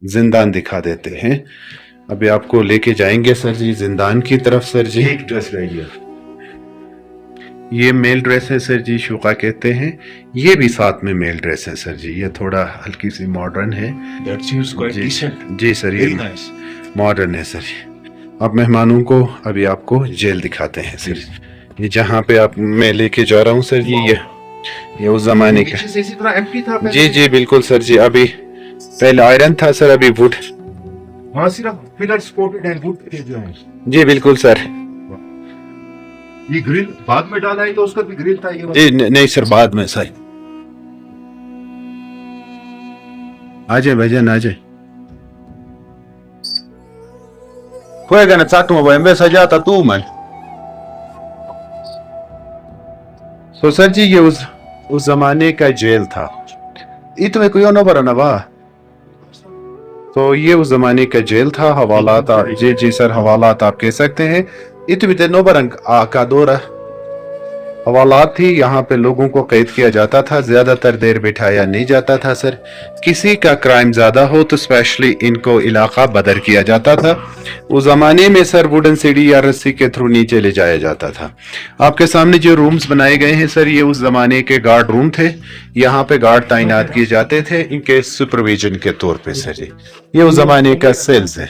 زندان دکھا دیتے ہیں. ابھی آپ کو لے کے جائیں گے سر جی زندان کی طرف سر جی. ایک ڈریس رہ گیا. یہ میل ڈریس ہے سر جی, شوقا کہتے ہیں. یہ بھی ساتھ میں میل ڈریس ہے سر جی, یہ تھوڑا ہلکی سی ماڈرن ہے. That seems quite جی decent. جی سر, Very یہ nice. ماڈرن ہے سر جی. اب مہمانوں کو ابھی آپ کو جیل دکھاتے ہیں سر. یہ جہاں پہ آپ میں لے کے جا رہا ہوں سر جی, یہ اس زمانے کا. پیچھے سے اسی طرح empty تھا پہلے؟ جی جی بالکل سر جی. ابھی پہلے آئرن تھا سر, ابھی ووڈ. وہاں صرف پلر سپورٹڈ اینڈ ووڈ کے جو ہیں. جی بالکل سر. یہ گرل بعد میں ڈالا ہے تو اس کا بھی گرل تھا یہ. جی نہیں سر, بعد میں سر. آ جائے بھائی جان, آ جائے. ہوئے گا نا چاٹوں بھائی, میں سجاتا تو من. تو سر جی یہ اس زمانے کا جیل تھا. یہ تو کوئی نہ برا نا با. تو یہ اس زمانے کا جیل تھا. حوالات جی جی سر, حوالات آپ کہہ سکتے ہیں. یہ تو بھی نو برنگ کا دورہ حوالات تھی. یہاں پہ لوگوں کو قید کیا جاتا تھا, زیادہ تر دیر بٹھایا نہیں جاتا تھا سر. کسی کا کرائم زیادہ ہو تو اسپیشلی ان کو علاقہ بدر کیا جاتا تھا. اس زمانے میں سر ووڈن سیڑھی یا رسی کے تھرو نیچے لے جایا جاتا تھا. آپ کے سامنے جو رومز بنائے گئے ہیں سر, یہ اس زمانے کے گارڈ روم تھے. یہاں پہ گارڈ تعینات کیے جاتے تھے ان کے سپرویژن کے طور پہ سر جی. یہ اس زمانے کا سیلز ہے.